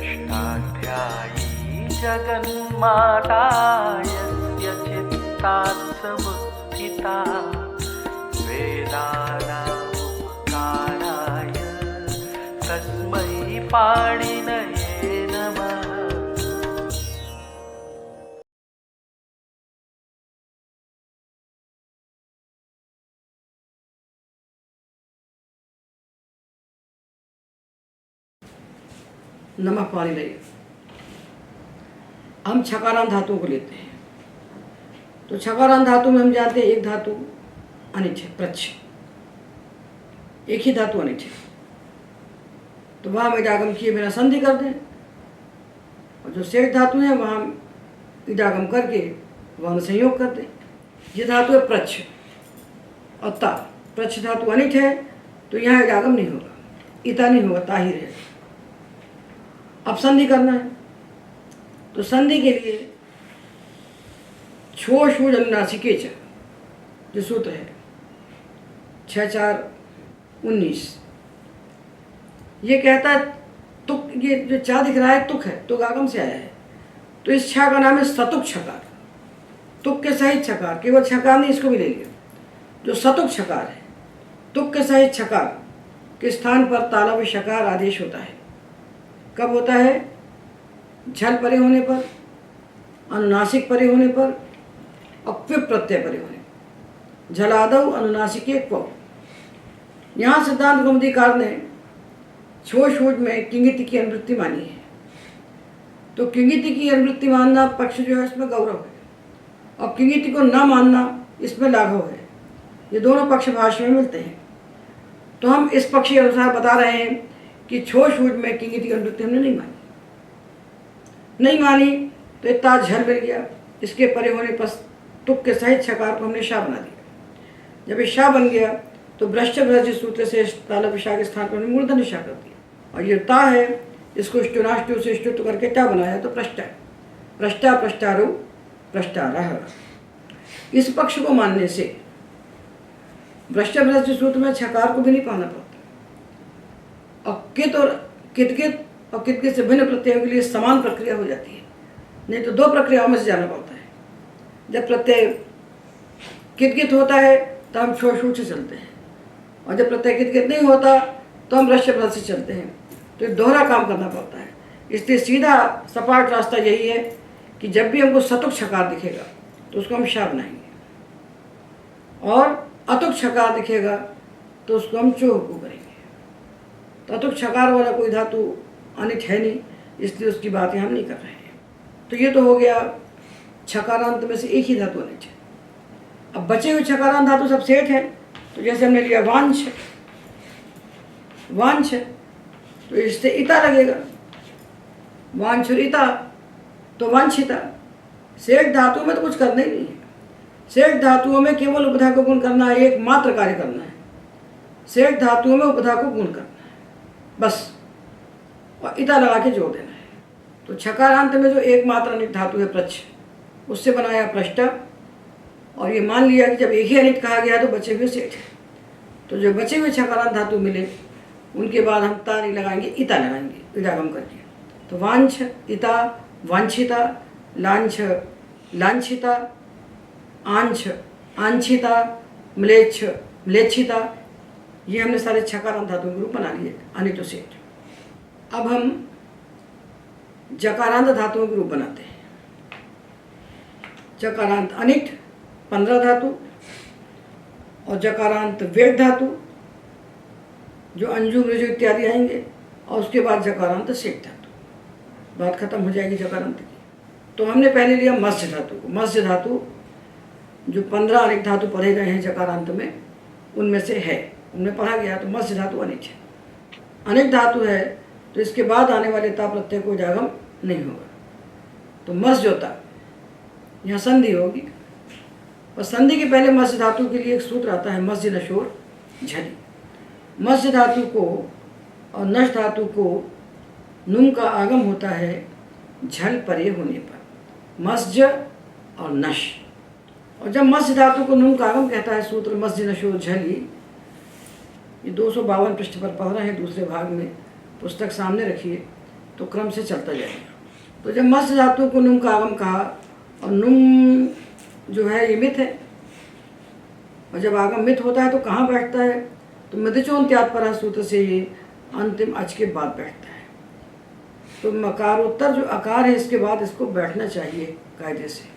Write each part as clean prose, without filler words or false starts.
षष्ठाध्यायी जगन्माता यस्य चित्तात् समुत्थिता वेदानामुपकाराय तस्मै पाणिनये नमः। नमः पाणिनये। हम छकारांत धातुओं को लेते हैं। तो छकारांत धातु में हम जानते हैं एक धातु अनिच है, प्रच्छ, एक ही धातु अनिच है, तो वहाँ हम इडागम किए बिना संधि कर दें, और जो शेष धातु है वहाँ हम इडागम करके वर्ण संयोग कर दें। ये धातु है प्रच्छ और ता। प्रच्छ धातु अनिच है तो यहाँ इडागम नहीं होगा, इता नहीं होगा, ता ही रहेगा। अब संधि करना है, तो संधि के लिए छो शूज अनुनासिके च जो सूत्र है 6-4-19, ये कहता है तुक, ये जो चा दिख रहा है तुक है, तुक आगम से आया है, तो इस छा का नाम है सतुक छकार। तुक के सहित छकार, केवल छकार नहीं, इसको भी ले लिया। जो सतुक छकार है, तुक के सहित छकार के स्थान पर तालव्य शकार आदेश होता है। कब होता है? झल परे होने पर, अनुनासिक परे होने पर और क्विप प्रत्यय परे होने पर। झलादव अनुनासिके क्व। यहाँ सिद्धांत कौमुदीकार ने छो शोज में किंगिति की अनुवृत्ति मानी है। तो किंगिति की अनुवृत्ति मानना पक्ष जो है इसमें गौरव है, और किंगिति को न मानना इसमें लाघव है। ये दोनों पक्ष भाष्य में मिलते हैं। तो हम इस पक्ष के अनुसार बता रहे हैं कि छो शूज में किंगिति की अनुवृत्ति हमने नहीं मानी, तो इतना झल मिल गया। इसके परे होने पर तुक के सहित छकार को हमने शाह बना दिया। जब ये शाह बन गया तो भ्रष्ट भ्रज सूत्र से तालव्य शाह के स्थान पर हमने मूर्धन्य शाह कर दिया, और ये ता है, इसको स्टुनाष्टु से स्टुत करके टा बनाया, तो प्रष्टा, प्रष्टा प्रष्टारो प्रष्टारः। इस पक्ष को मानने से भ्रष्ट भ्रज सूत्र में छकार को भी नहीं पाना पड़ता, और कित और कितकित और कितकित से भिन्न प्रत्ययों के लिए समान प्रक्रिया हो जाती है। नहीं तो दो प्रक्रियाओं में से जाना पड़ता है। जब प्रत्यय कितकित होता है तो हम छो शूट से चलते हैं, और जब प्रत्यय कितकित नहीं होता तो हम भ्रष्ट भ्रज से चलते हैं। तो ये दोहरा काम करना पड़ता है। इसलिए सीधा सपाट रास्ता यही है कि जब भी हमको सतुक छकार दिखेगा तो उसको हम शाह बनाएंगे, और अतुक छकार दिखेगा तो उसको हम चोह को करेंगे। तो अतुक छकार वाला कोई धातु अनिच है नहीं, इसलिए उसकी बातें हम नहीं कर रहे हैं। तो ये तो हो गया छकारांत में से एक ही धातु अनिच है। अब बचे हुए छकारांत धातु सब सेठ हैं। तो जैसे हमने लिया वांछ, वांछ तो इससे इता लगेगा, वांछ और इता, तो वांछिता। सेठ धातु में तो कुछ करना ही नहीं है। सेठ धातुओं में केवल उपधा को गुण करना है, एक मात्र कार्य करना है। सेठ धातुओं में उपधा को गुण करना है बस, और इता लगा के जोड़ देना है। तो छकारांत में जो एकमात्र अनिट धातु है प्रच्छ, उससे बनाया प्रष्टा, और ये मान लिया कि जब एक ही अनिट कहा गया तो बचे हुए सेठ है। तो जो बचे हुए छकारांत धातु मिले उनके बाद हम ता नहीं लगाएंगे, इता लगाएंगे इडागम करके। तो वांछ, इता, वांछिता, लांछ, लांछिता, आंछ, आंछिता, म्लेच्छ, म्लेच्छिता, ये हमने सारे छकारांत धातु के रूप बना लिए अनिट और सेठ। अब हम जकारांत धातुओं के रूप बनाते हैं। जकारांत अनिट 15 धातु, और जकारांत वेद धातु जो अंजु मृजु इत्यादि आएंगे, और उसके बाद जकारांत सेठ धातु। बात खत्म हो जाएगी जकारांत की। तो हमने पहले लिया मत्स्य धातु को। मत्स्य धातु जो 15 अनेक धातु पढ़े गए हैं जकारांत में, उनमें से है, उनमें पढ़ा गया। तो मत्स्य धातु अनिट है, अनेक धातु है, तो इसके बाद आने वाले ता प्रत्यय को जागम नहीं होगा। तो मत्स्य जो था यहाँ संधि होगी, और संधि के पहले मत्स्य धातु के लिए एक सूत्र आता है मत्स्य नशोर झली। मत्स्य धातु को और नश धातु को नुम का आगम होता है झल परे होने पर, मत्स्य और नश। और जब मत्स्य धातु को नुम का आगम कहता है सूत्र मत्स्य नशोर झली, ये 252 पृष्ठ पर पढ़ रहे हैं, दूसरे भाग में पुस्तक सामने रखिए। तो क्रम से चलता जाएगा। तो जब मत्स्य धातु को नुम का आगम कहा, और नुम जो है ये मिथ है, और जब आगम मिथ होता है तो कहाँ बैठता है, तो मृदचोन्त्यात् परा सूत्र से ये अंतिम अच के बाद बैठता है। तो मकारोत्तर जो आकार है इसके बाद इसको बैठना चाहिए कायदे से।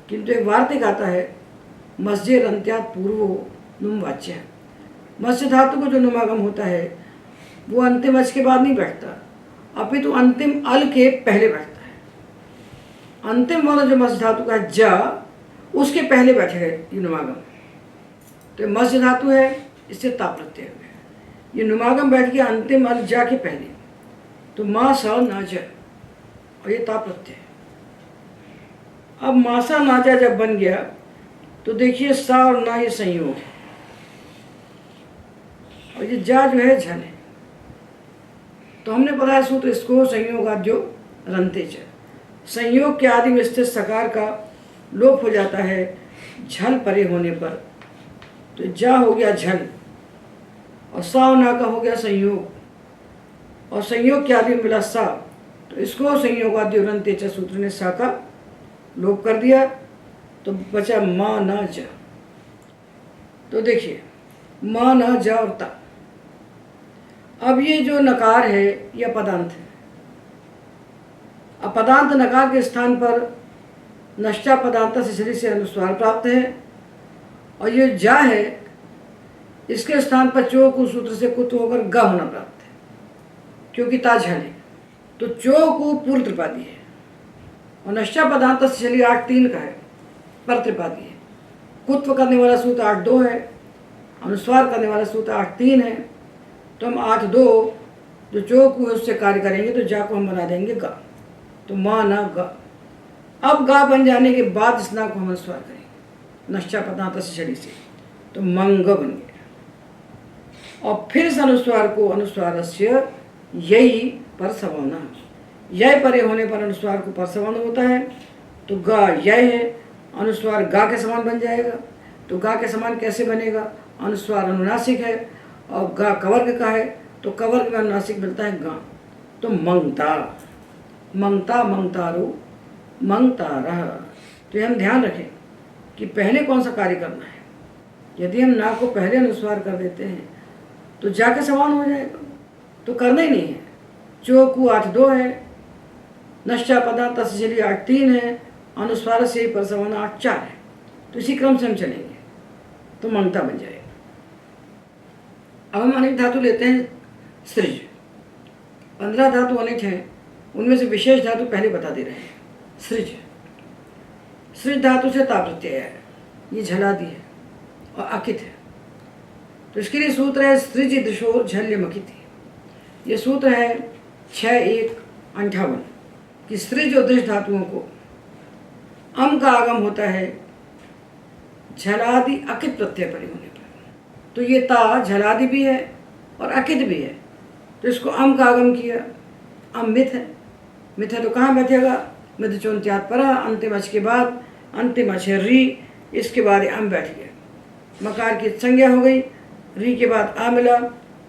किंतु एक वार्तिक आता है, मस्जिद अंत्यात् पूर्वो नुम वाच्य। मत्स्य धातु को जो नुमागम होता है वो अंतिम अच के बाद नहीं बैठता, अपितु अंतिम अल के पहले बैठता है। अंतिम वाला जो मत्स्य धातु का जा, उसके पहले बैठेगा ये नुमागम। तो मत्स्य धातु है, इससे ता प्रत्यय है, ये नुमागम बैठ गया अंतिम अल जा के पहले, तो मा सा ना जा, और ये ता प्रत्यय। अब मासा नाजा जब बन गया तो देखिए सा और ना ये संयोग है, और ये जा जो है झन है। तो हमने पढ़ा सूत्र इसको संयोगाद्यो रंते च, संयोग के आदि में स्थित सकार का लोप हो जाता है झल परे होने पर, तो जा हो गया झल, और सा और ना का हो गया संयोग, और संयोग के आदि में मिला सा, तो इसको संयोगाद्यो रंते च सूत्र ने सा का लोप कर दिया, तो बचा मा ना जा। तो देखिए मा ना जा और ता। अब ये जो नकार है यह पदांत है। अब पदांत नकार के स्थान पर नष्टा पदांत से शरीर से अनुस्वार प्राप्त है, और ये जा है इसके स्थान पर चो को सूत्र से कुत होकर ग होना प्राप्त है, क्योंकि ता झल है। तो चो को पूर्व त्रिपादी है, और नष्टा पदांत से चलिए 8-3 का है, पर त्रिपादी है। कुत्व करने वाला सूत्र 8-2 है, अनुस्वार करने वाला सूत्र 8-3 है। तो हम 8-2 जो चो को है उससे कार्य करेंगे, तो जा को हम बना देंगे गा, तो मा ना गा। अब गा बन जाने के बाद इस ना को हम अनुस्वार करेंगे नष्टा पदांत से छड़ी से, तो मंग बन गया। और फिर इस अनुस्वार को अनुस्वारस्य यही पर सवर्ण, यय परे होने पर अनुस्वार को पर सवर्ण होता है, तो गा यय है, अनुस्वार गा के समान बन जाएगा। तो गा के समान कैसे बनेगा, अनुस्वार अनुनासिक है और गा कवर्ग का है, तो कवर्ग में अनुनासिक मिलता है गा, तो मंगता, मंगता मंगतारो मंगतारः। तो हम ध्यान रखें कि पहले कौन सा कार्य करना है। यदि हम ना को पहले अनुस्वार कर देते हैं तो जा के समान हो जाएगा, तो करना ही नहीं है। चोकू 8-2 है, नष्टा पदांत से चलिए 8-3 है, अनुस्वार से पर समान 8-4 है, तो इसी क्रम से हम चलेंगे तो मंगता बन जाएगा। अब हम अनेक धातु लेते हैं सृज। 15 धातु अनेक हैं, उनमें से विशेष धातु पहले बता दे रहे हैं। सृज, सृज धातु से ता प्रत्यय है, ये झलादी है और अकित है। तो इसके लिए सूत्र है सृज दिशोर झल्य मकिति। ये सूत्र है 6-1-58 कि सृज और दृश धातुओं को अम का आगम होता है झलादि अकित प्रत्यय परे होने पर। तो ये ता झलादि भी है और अकित भी है, तो इसको अम का आगम किया। अम मिथ है, मिथ है तो कहाँ बैठेगा, मिथ चोन्त्यात् परा, अंतिम अच के बाद अंतिम अच है री, इसके बाद अम बैठ गया, मकार की संज्ञा हो गई, री के बाद आ मिला,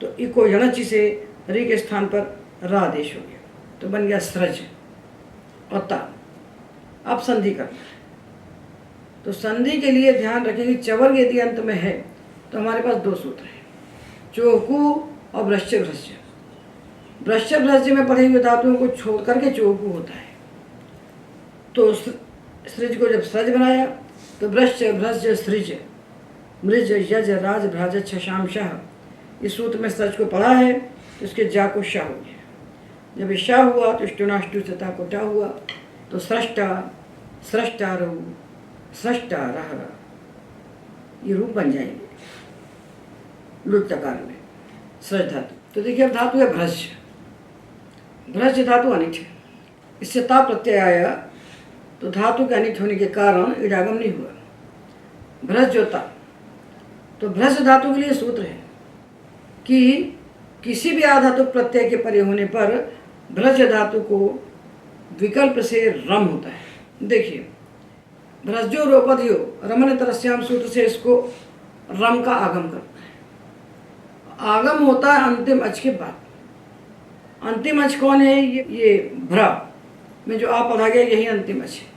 तो इको यणचि से री के स्थान पर रा आदेश हो गया, तो बन गया सृज और ता। अब संधि करना है, तो संधि के लिए ध्यान रखें कि चवर्ग यदि अंत में है तो हमारे पास 2 सूत्र हैं, चोकू और वृश्च भ्रश्य। वृश्च भ्रश्य में पढ़े हुए धातुओं को छोड़ करके चोकू होता है। तो सृज को जब सृज बनाया तो वृश्च भ्रश्य सृज मृज यज राज भ्राज छशाम शाह, इस सूत्र में सृज को पढ़ा है, तो इसके जा को शाह हो गया। जब शाह हुआ तो इष्टुनाष्टु से ता को टा हुआ, तो सृष्टा सृष्टा रहु सृष्टा रह, ये रूप बन जाएंगे लुट तकार में सृज धातु। तो देखिए अब धातु है भ्रज। भ्रज धातु अनिट है, इससे ता प्रत्यय आया, तो धातु के अनिट होने के कारण इडागम नहीं हुआ। भ्रज जो ता, तो भ्रज धातु के लिए सूत्र है कि किसी भी आधातु प्रत्यय के परे होने पर भ्रज धातु को विकल्प से रम होता है। देखिए भ्रजो रोपधियो रमन तरस्याम सूत्र से इसको रम का आगम करना है। आगम होता है अंतिम अच के बाद, अंतिम अच कौन है? ये भ्रा में जो आ पढ़ा गया यही अंतिम अच है।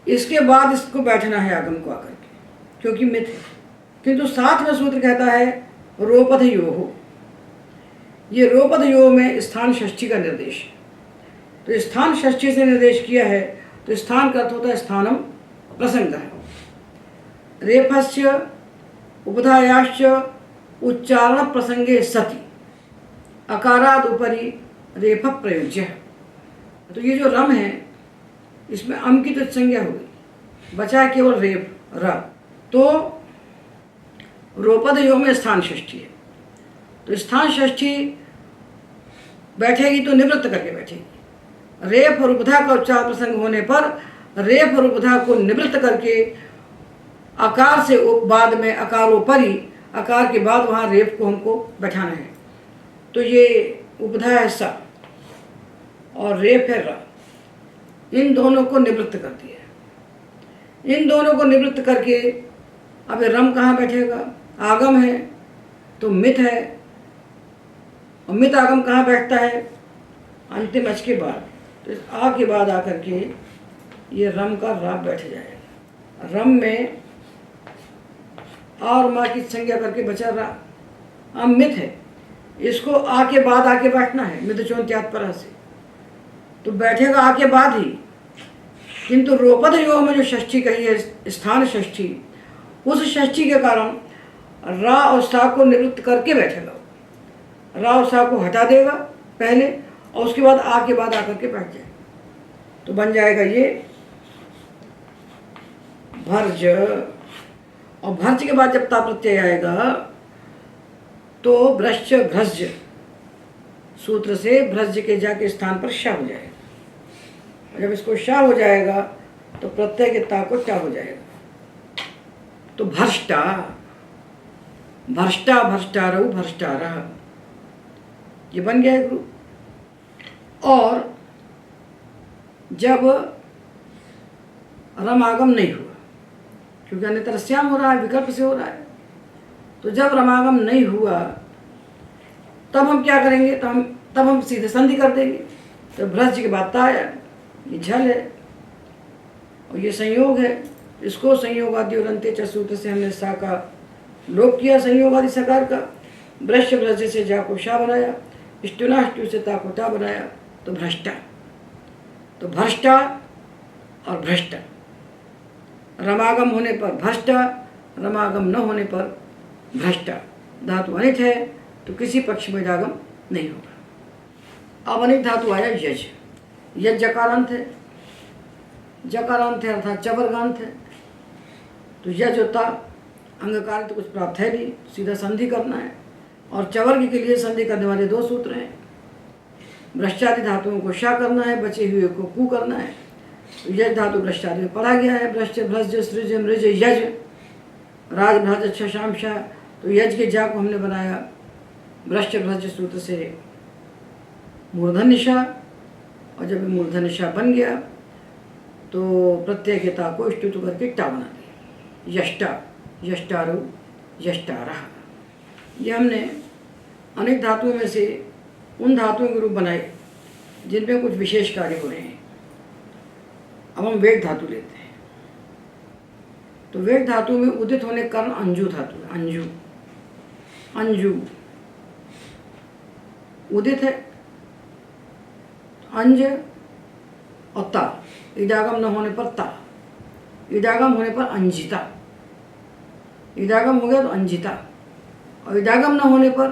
इसके बाद इसको बैठना है आगम को आकर के, क्योंकि मिथ है। किंतु साथ में सूत्र कहता है रोपध यो हो। ये रोपध यो में स्थान षष्ठी का निर्देश है। तो स्थान षष्ठी से निर्देश किया है, तो स्थान का अर्थ होता है स्थानम प्रसंग है। रेफस्य उपधायाश्च उच्चारण प्रसंगे सति अकाराद उपरि रेफ प्रयुज्य। तो ये जो रम है इसमें अम की तो संज्ञा हो गई, बचा केवल रेफ र। तो रोपद यो में स्थान षष्ठी है, तो स्थान षष्ठी बैठेगी तो निवृत्त करके बैठेगी। रेफ और उपधा का उच्चार प्रसंग होने पर रेफ और उपधा को निवृत्त करके आकार से बाद में अकारोपरि, आकार के बाद वहाँ रेफ को हमको बैठाना है। तो ये उपधा है सा और रेफ है रा, इन दोनों को निवृत्त कर दिया। इन दोनों को निवृत्त करके अब रम कहाँ बैठेगा? आगम है तो मिथ है, और मिथ आगम कहाँ बैठता है? अंतिम अच के बाद। तो इस आ के बाद आकर के ये रम का रा बैठ जाएगा। रम में आ और माँ की संज्ञा करके बचा रा। अब मिथ है, इसको आ के बाद आके बैठना है, मिथ चौंत्यात्परा से, तो बैठेगा आ के बाद ही। किंतु रोपद योग में जो षष्ठी कही है स्थान षष्ठी, उस षष्ठी के कारण रा और सा को निवृत्त करके बैठेगा। रा और सा को हटा देगा पहले, और उसके बाद आ के बाद आकर के बैठ जाएगा। तो बन जाएगा ये भर्ज। और भर्ज के बाद जब ता प्रत्यय आएगा तो भ्रश्च भ्रज सूत्र से भ्रज के जाके स्थान पर शा हो जाएगा। जब इसको शा हो जाएगा तो प्रत्यय के ता को टा हो जाएगा। तो भ्रष्टा, भ्रष्टा भ्रष्टारऊ भ्रष्टारः, ये बन गया ग्रुप। और जब रमागम नहीं हुआ, क्योंकि अन्यथा श्याम हो रहा है, विकल्प से हो रहा है, तो जब रमागम नहीं हुआ तब हम क्या करेंगे? तब हम सीधे संधि कर देंगे। तो भ्रज के बाद ता आया, ये झल है और ये संयोग है। इसको संयोगादि और अंत्य च सूत्र से हमने सा का लोप किया, संयोगादि सकार का। भ्रष्ट भ्रज से जा को शा बनाया, स्टुनाष्टु से ता को ता बनाया, तो भ्रष्टा। तो भ्रष्टा और भ्रष्टा, रमागम होने पर भ्रष्टा, रमागम न होने पर भ्रष्टा। धातु अनित है तो किसी पक्ष में इडागम नहीं होगा। अब अनित धातु आया यज। यज जकारांत है, जकारांत है अर्थात चवर्गांत है। तो यज होता अंगकार तो कुछ प्राप्त है नहीं, सीधा संधि करना है। और चवर्ग के लिए संधि करने वाले दो सूत्र हैं। भ्रष्टादि धातुओं को शा करना है, बचे हुए को कु करना है। तो यज धातु भ्रष्टादि में पढ़ा गया है। भ्रष्ट भ्रज सृज मृज यज, राज भ्रज अच्छा शाम शाह। तो यज के जा को हमने बनाया भ्रष्ट भ्रज सूत्र से मूर्धन्य शाह, और जब मूर्धन्य शाह बन गया तो प्रत्यय के ता को ष्टुतु करके टा बना दिया। यष्टा, यष्टारु, यष्टारः। ये हमने अनेक धातुओं में से उन धातुओं के रूप बनाए जिनमें कुछ विशेष कार्य हो रहे हैं। अब हम वेग धातु लेते हैं। तो वेग धातु में उदित होने के कारण अंजु धातु है। अंजु, अंजु उदित है, अंज और ता, इडागम न होने पर ता, इडागम होने पर अंजिता। इडागम हो गया तो अंजिता, और इडागम न होने पर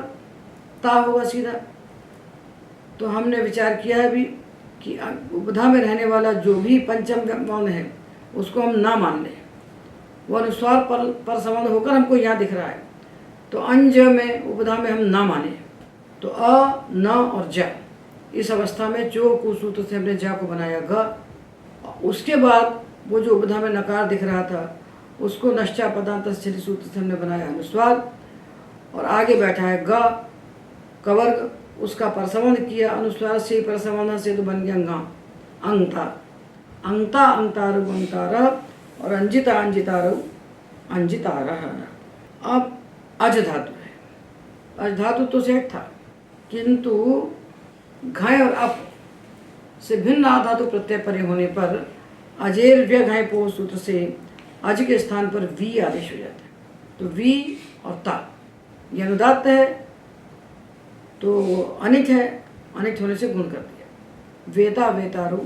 ता होगा सीधा। तो हमने विचार किया है भी कि उपधा में रहने वाला जो भी पंचम वर्ण है उसको हम ना मान लें, वो अनुस्वार पर संबंध होकर हमको यहाँ दिख रहा है। तो अंज में उपधा में हम ना माने, तो अ, न और ज, इस अवस्था में जो कुसूत्र से हमने जा को बनाया ग। उसके बाद वो जो उपधा में नकार दिख रहा था उसको नश्चा पदांत सूत्र से हमने बनाया अनुस्वार, और आगे बैठा है ग कवर्ग, उसका परसंबंध किया अनुस्वार से, परसंबंध से तो बन गया अंगा, अंगता, अंगता अंगतारु अंगतारः, और अंजिता अंजितारु अंजितारः। अब अज धातु है। अज धातु तो सेठ था, किंतु घाय और अप से भिन्न आ धातु प्रत्यय परे होने पर अजेर व्य घाय पो सूत्र से अज के स्थान पर वी आदेश हो जाता है। तो वी और ता ये अनुदात्त है, तो अनिट है, अनिट होने से गुण कर दिया। वेता वेतारु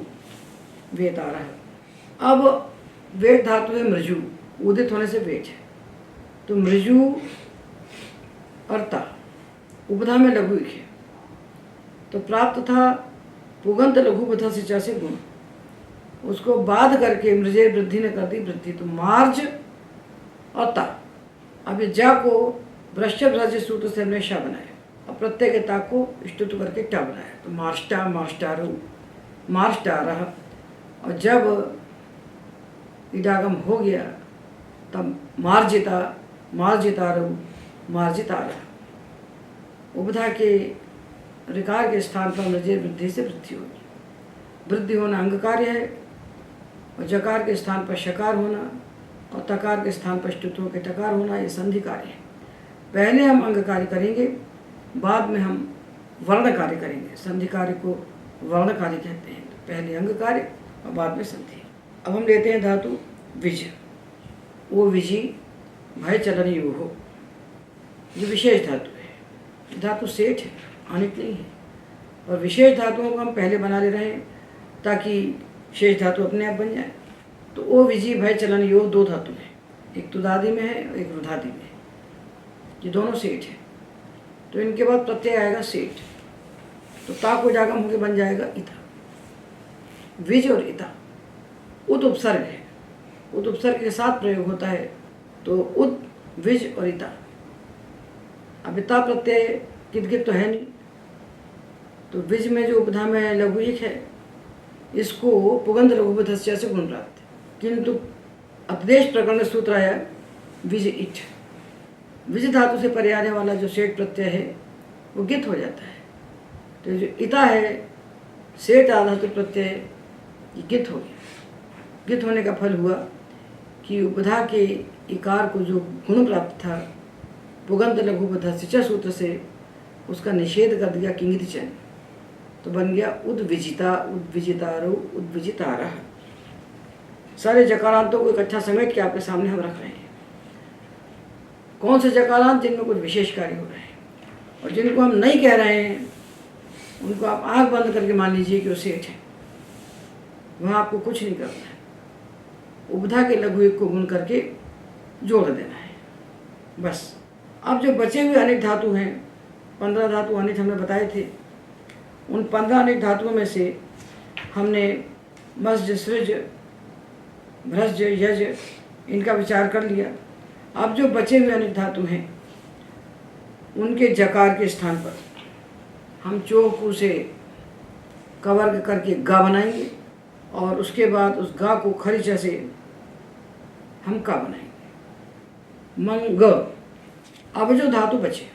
वेतारः। अब वेट धातु है मृजु, उदित होने से वेट है, तो मृजु और ता उपधा में लघु एक है, तो प्राप्त था पुगंत लघु बथा सिचा से गुण, उसको बाध करके मृजे वृद्धि ने कर दी वृद्धि, तो मार्ज और ता। अब ये जा को वृश्चिक सूत्र से हमने शा बनाया और प्रत्यय के ता को स्तुत करके टा बनाया, तो मार्ष्टा मार्ष्टारु मार्ष्टारः। और जब इडागम हो गया तब मार्जिता मार्जितारु मार्जितारः। उपधा के ऋकार के स्थान पर मृजे वृद्धि से वृद्धि होगी। वृद्धि होना अंग कार्य है, और जकार के स्थान पर शकार होना और तकार के स्थान पर स्तुत होकर टकार होना ये संधि कार्य है। पहले हम अंग कार्य करेंगे, बाद में हम वर्ण कार्य करेंगे। संधि कार्य को वर्ण कार्य कहते हैं। तो पहले अंग कार्य और बाद में संधि। अब हम लेते हैं धातु विज। वो विजी भय चलन यू हो, जो विशेष धातु है। धातु सेठ है, अनित नहीं है, और विशेष धातुओं को हम पहले बना ले रहे हैं ताकि शेष धातु अपने आप बन जाए। तो ओ विजी भय चलन योग दो धातु है, एक तुदादि में है और एक रुधादि में है, ये दोनों सेठ है। तो इनके बाद प्रत्यय आएगा सेठ, तो ता को जागम होकर बन जाएगा इता। विज और इता उद उपसर्ग है, उद उपसर्ग के साथ प्रयोग होता है, तो उद विज और इता। अब इता प्रत्यय कित तो है नहीं, तो विज में जो उपधा में लघु एक है, इसको पुगंध लघुपधस्य से गुण प्राप्त है। किंतु अपदेश प्रकरण में सूत्र आया विज इट। विज धातु से परे आने वाला जो सेठ प्रत्यय है वो गित हो जाता है, तो जो इता है सेठ आधातु प्रत्यय ये गित हो गया। गित होने का फल हुआ कि उपधा के इकार को जो गुण प्राप्त था पुगंध लघुपधस्य सूत्र से, उसका निषेध कर दिया किंगित चयन, तो बन गया उद्विजिता उद्विजितारो उद्विजितारः। सारे जकारांतों को इकट्ठा समेट के आपके सामने हम रख रहे हैं। कौन से जकारांत जिनमें कुछ विशेष कार्य हो रहे हैं, और जिनको हम नहीं कह रहे हैं उनको आप आंख बंद करके मान लीजिए कि वो सेठ है, वहाँ आपको कुछ नहीं करना है। उपधा के लघु एक को गुण करके जोड़ देना है बस। अब जो बचे हुए अनेक धातु हैं, 15 धातु अनेक हमने बताए थे, उन 15 अनेक धातुओं में से हमने मस्ज सृज भ्रज यज इनका विचार कर लिया। अब जो बचे हुए अनेक धातु हैं उनके जकार के स्थान पर हम चोकू से कवर्ग करके गा बनाएंगे, और उसके बाद उस गा को खरीचा से हम का बनाएंगे मंग। अब जो धातु बचे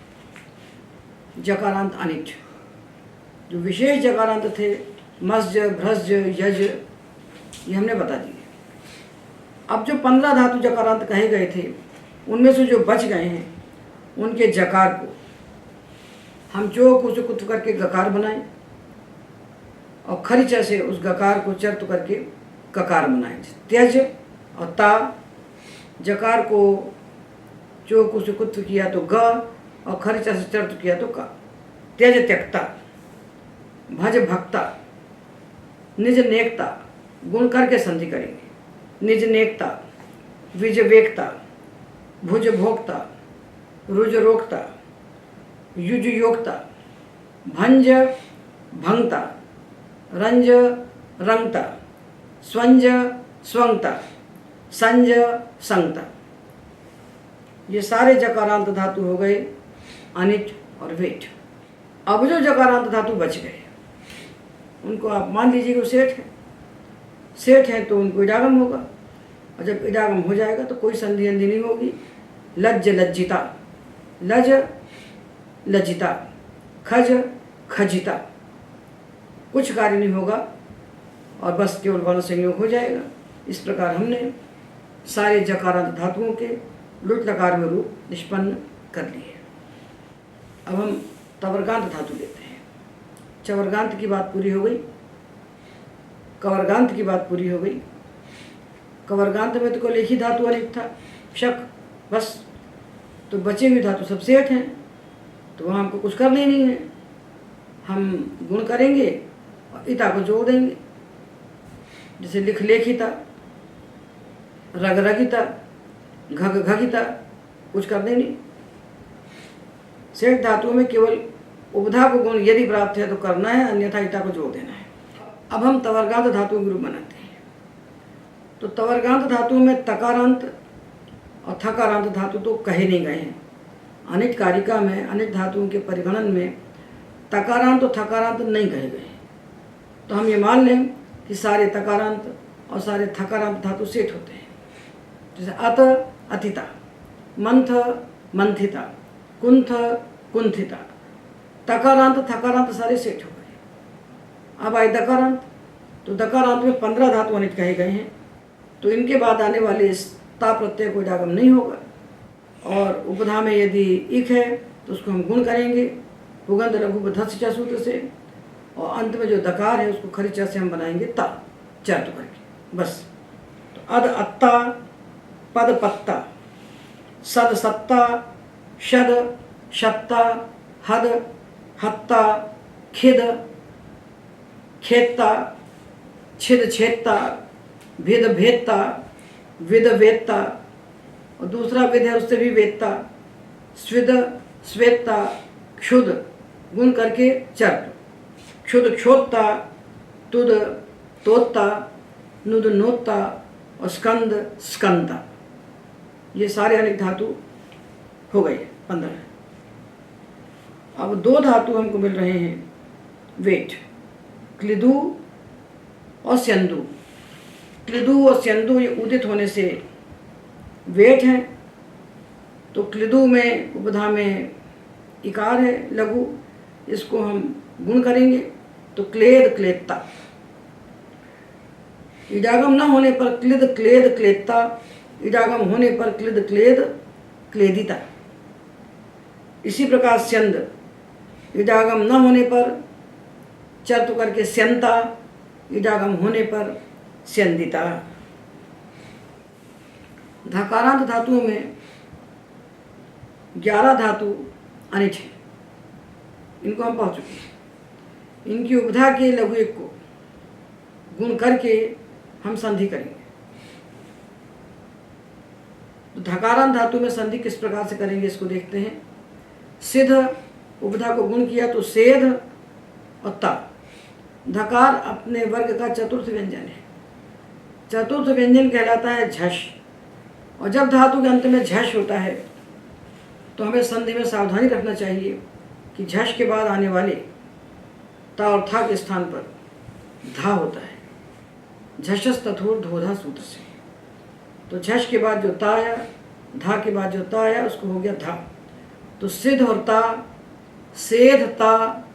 जकारांत अनिट, जो विशेष जकारांत थे मस्ज भ्रज यज, ये हमने बता दिए। अब जो 15 धातु जकारांत कहे गए थे उनमें से जो बच गए हैं उनके जकार को हम चोक से कुत्व करके गकार बनाएं, और खरीचा से उस गकार को चर्त करके ककार बनाएं। त्यज और ता, जकार को चोक से कुत्व किया तो ग, और खरीचा से चर्त किया तो का। त्यज त्यक्ता, भज भक्ता, निज नेकता, गुण करके संधि करेंगे। निज नेकता, विज वेकता, भुज भोक्ता, रुज रोकता, युज योक्ता, भंज भंगता, रंज रंगता, स्वंज स्वंगता, संज संगता। ये सारे जकारांत धातु हो गए अनिट और वेट। अब जो जकारांत धातु बच गए उनको आप मान लीजिए कि वो सेठ है। सेठ है तो उनको इडागम होगा, और जब इडागम हो जाएगा तो कोई संधि अंधि नहीं होगी। लज्ज लज्जिता, लज लज्जिता, खज खजिता, कुछ कार्य नहीं होगा और बस केवल वर्ण संयोग हो जाएगा। इस प्रकार हमने सारे जकारांत धातुओं के लुट लकार में रूप निष्पन्न कर लिए। अब हम तवर्गांत धातु लेते हैं। चवर्गांत की बात पूरी हो गई, कवर्गांत की बात पूरी हो गई। कवर्गांत में तो केवल एक ही धातु अनिट था, शक, बस। तो बचे हुए धातु सब सेठ हैं, तो वहाँ हमको कुछ करना ही नहीं है। हम गुण करेंगे और इता को जोड़ देंगे। जैसे लिख लेखिता, रग रगिता, घग घगिता, कुछ करने नहीं। सेठ धातुओं में केवल उपधा को गुण यदि प्राप्त है तो करना है, अन्यथा इता को जोड़ देना है। अब हम तवर्गांत धातुओं के रूप बनाते हैं। तो तवर्गांत धातुओं में तकारांत और थकारांत धातु तो कहे नहीं गए हैं। अनिट कारिका में अनिट धातुओं के परिगणन में तकारांत और थकारांत नहीं कहे गए। तो हम ये मान लें कि सारे तकारांत और सारे थकारांत धातु सेठ होते हैं। जैसे अत अतिता, मंथ मंथिता, कुंथ कुंथिता। तकारांत थकारांत सारे सेठ हो गए। अब आए दकारांत। तो दकारांत में 15 धातु अनिट कहे गए हैं। तो इनके बाद आने वाले इस ता प्रत्यय को इडागम नहीं होगा। और उपधा में यदि इक है तो उसको हम गुण करेंगे पुगंध लघु बधस्य सूत्र से, और अंत में जो दकार है उसको खरी च से हम बनाएंगे ता, चर्त करके, बस। तो अद अत्ता, पद पत्ता, सद सत्ता, शद शत्ता, हद हत्ता, खिद खेत्ता, छिद छेत्ता, भेद भेदता, विद वेत्ता, और दूसरा विद है उससे भी वेत्ता, स्विद स्वेत्ता, क्षुद गुण करके चर्ट, क्षुद क्षोत्ता, तुद तोत्ता, नुद नोत्ता, और स्कंद स्कंता। ये सारे अनेक धातु हो गए 15। अब 2 धातु हमको मिल रहे हैं वेट, क्लिदु और स्यंदु। क्लिदु और स्यंदु ये उदित होने से वेट हैं। तो क्लिदु में उपधा में इकार है लघु, इसको हम गुण करेंगे तो क्लेद क्लेदता। इडागम न होने पर क्लिद क्लेद क्लेदता, इडागम होने पर क्लिद क्लेद क्लेदिता। इसी प्रकार स्यंद, इडागम न होने पर चर्त करके स्यंता, इडागम होने पर स्यंदिता। धकारांत धातुओं में 11 धातु अनिट है, इनको हम पहुँच चुके हैं। इनकी उपधा के लघु एक को गुण करके हम संधि करेंगे। तो धकारांत धातु में संधि किस प्रकार से करेंगे इसको देखते हैं। सिद्ध उपधा को गुण किया तो सेध और ता। धकार अपने वर्ग का चतुर्थ व्यंजन है। चतुर्थ व्यंजन कहलाता है झष, और जब धातु के अंत में झष होता है तो हमें संधि में सावधानी रखना चाहिए कि झष के बाद आने वाले ता और था के स्थान पर धा होता है, झषस तथोर धोधा सूत्र से। तो झष के बाद जो ता आया, धा के बाद जो ता आया, उसको हो गया धा। तो सिद्ध और ता, सेध ता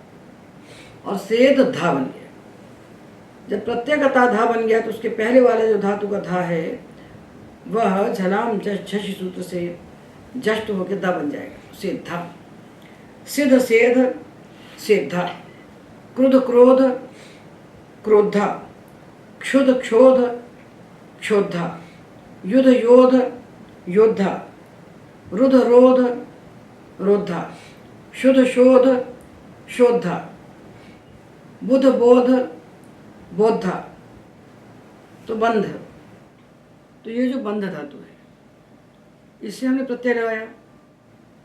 और सेध धा बन गया। जब प्रत्यय का ता धा बन गया तो उसके पहले वाले जो धातु का धा है वह झलाम झषि सूत्र से जष्ट होकर दा बन जाएगा, सेद्धा। सिद्ध सेध सेद्धा, क्रुद्ध क्रोध क्रोद्धा, क्षुद्ध क्षोध क्षोद्धा, युद्ध योध योद्धा, रुद्ध रोध रोद्धा, शुद्ध शोध शोद्धा, बुध बोध बोद्धा। तो बंध, तो ये जो बंध धातु है इससे हमने प्रत्यय लगाया,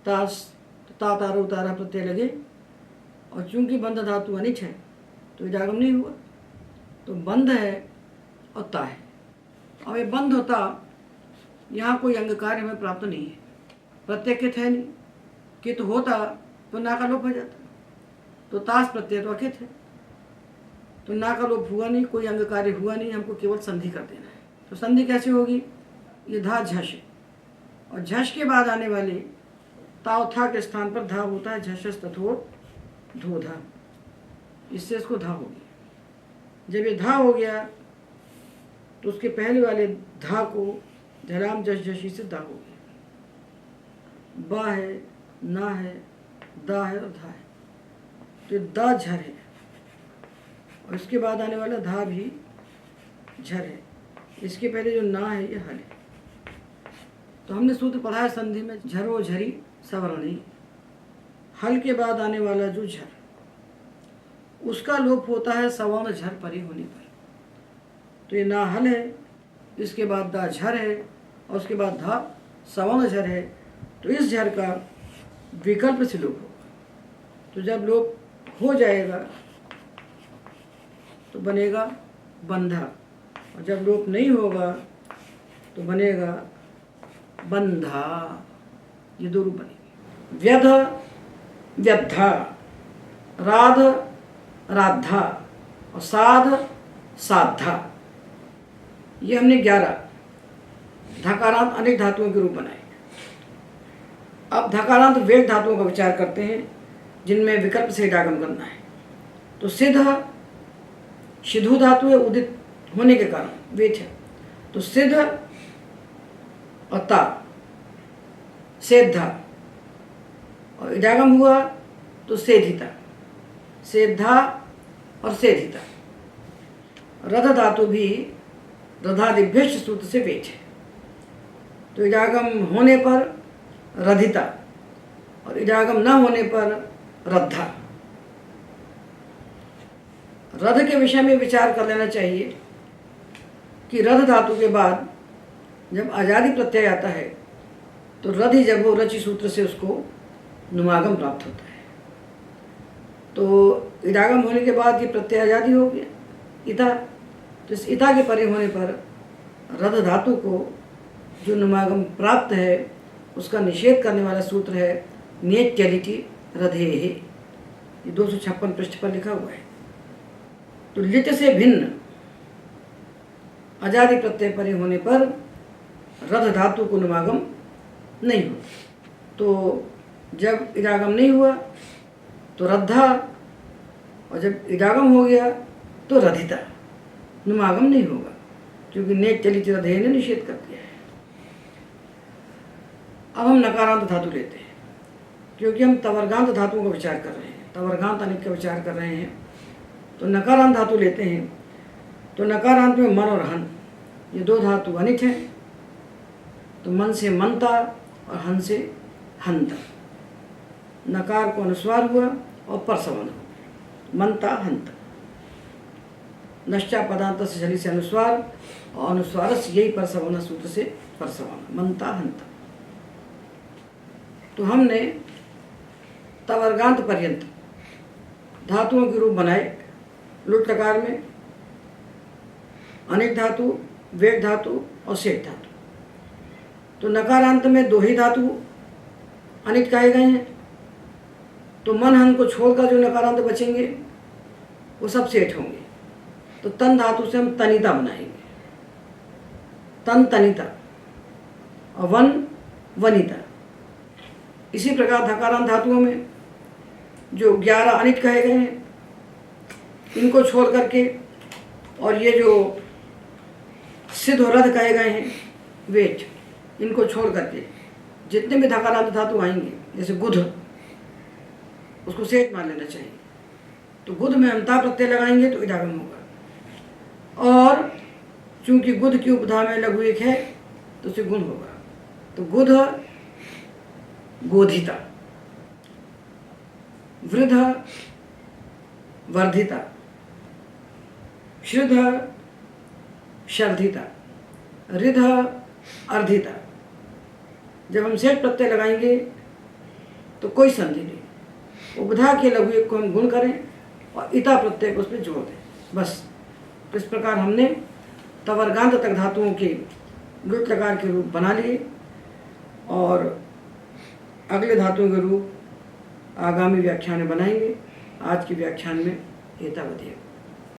तास ता तारा उतारा प्रत्यय लगे, और चूंकि बंध धातु अनिच है तो इडागम नहीं हुआ। तो बंध है और ता है। अब ये बंध होता, यहाँ कोई अंग कार्य हमें प्राप्त नहीं है, प्रत्यय कित है नहीं, कित होता तो ना का लोप हो जाता। तो तास प्रत्यय तो अकित है, तो ना का लोप हुआ नहीं, कोई अंग कार्य हुआ नहीं, हमको केवल संधि कर देना है। तो संधि कैसे होगी, ये धा झष, और झष के बाद आने वाले ताव था के स्थान पर धा होता है, झषस तथोर धोधा, इससे इसको धा हो गया। जब ये धा हो गया तो उसके पहले वाले धा को झलाम झष झषी से दा हो गया। बा है, ना है, दा है और धा है। तो ये दा झर है, और इसके बाद आने वाला धा भी झर है। इसके पहले जो ना है ये हल है। तो हमने सूत्र पढ़ा है संधि में झरो झरी सवर्णी। हल के बाद आने वाला जो झर उसका लोप होता है सवर्ण झर परे होने पर। तो ये ना हल है, इसके बाद दा झर है और उसके बाद धा सवर्ण झर है। तो इस झर का विकल्प से लोप होगा। तो जब लोप हो जाएगा तो बनेगा बंधा, और जब लोप नहीं होगा तो बनेगा बंधा। ये दो रूप बनेंगे। व्यध व्यद्धा, राध राधा और साध साधा। ये हमने 11 धकारांत अनेक धातुओं के रूप बनाए। अब धकारांत वेग धातुओं का विचार करते हैं जिनमें विकल्प से इडागम करना है। तो सिद्ध सिद्धू धातु है, उदित होने के कारण वेच है। तो सिद्ध और ता सेद्धा, और इडागम हुआ तो सेधिता, सेद्धा और सेधिता। रध धातु भी रधादिभ्यश्च सूत्र से वेच है। तो इडागम होने पर रधिता और इडागम न होने पर रद्धा। रध के विषय में विचार कर लेना चाहिए कि रध धातु के बाद जब आजादी प्रत्यय आता है तो रध ही जब वो रचि सूत्र से उसको नुमागम प्राप्त होता है। तो इडागम होने के बाद ये प्रत्यय आजादी हो गया इता। तो इस इता के परे होने पर रध धातु को जो नुमागम प्राप्त है उसका निषेध करने वाला सूत्र है नेत्यलिटी रधे। ये 256 पृष्ठ पर लिखा हुआ है। तो लिट से भिन्न आजादी प्रत्यय परे होने पर रध धातु को नुमागम नहीं होता। तो जब इडागम नहीं हुआ तो रद्धा, और जब इडागम हो गया तो रधिता। नुमागम नहीं होगा क्योंकि नेत चलित रधे ने निषेध कर दिया है। अब हम नकारांत धातु लेते हैं क्योंकि हम तवर्गांत धातुओं का विचार कर रहे हैं, तवर्गांत अनेक का विचार कर रहे हैं। तो नकारांत धातु लेते हैं। तो नकारांत में मन और हन ये दो धातु अनिट हैं। तो मन से मनता और हन से हंता। नकार को अनुस्वार हुआ और परसवन हो, मनता हंता। नश्चा पदांत से शरीर से अनुस्वार और अनुस्वार से यही परसवन सूत्र से परसवन, मनता हंता। तो हमने तवर्गांत पर्यंत धातुओं के रूप बनाए। लुट लकार में अनेक धातु, वेग धातु और सेठ धातु। तो नकारांत में दो ही धातु अनिट कहे गए हैं। तो मन हन को छोड़कर जो नकारांत बचेंगे वो सब सेठ होंगे। तो तन धातु से हम तनिता बनाएंगे, तन तनिता, और वन वनिता। इसी प्रकार धकारांत धातुओं में जो 11 अनिट कहे गए हैं इनको छोड़ करके, और ये जो सिद्ध और रध कहे गए हैं वेट, इनको छोड़ करके जितने भी धकारांत धातु आएंगे, जैसे गुध, उसको सेठ मान लेना चाहिए। तो गुध में अंता प्रत्यय लगाएंगे तो इडागम होगा। और चूंकि गुध की उपधा में लघु एक है तो उसे गुण होगा। तो गुध गोधिता, वृद्ध वर्धिता, श्रुध शर्धिता, रिध अर्धिता। जब हम सेठ प्रत्यय लगाएंगे तो कोई संधि नहीं, उपधा के लघु एक को हम गुण करें और इता प्रत्यय को उसमें जोड़ दें, बस। तो इस प्रकार हमने तवर्गांत तक धातुओं के लुट लकार के रूप बना लिए, और अगले धातुओं के रूप आगामी व्याख्यान में बनाएंगे। आज के व्याख्यान में एतावदेव।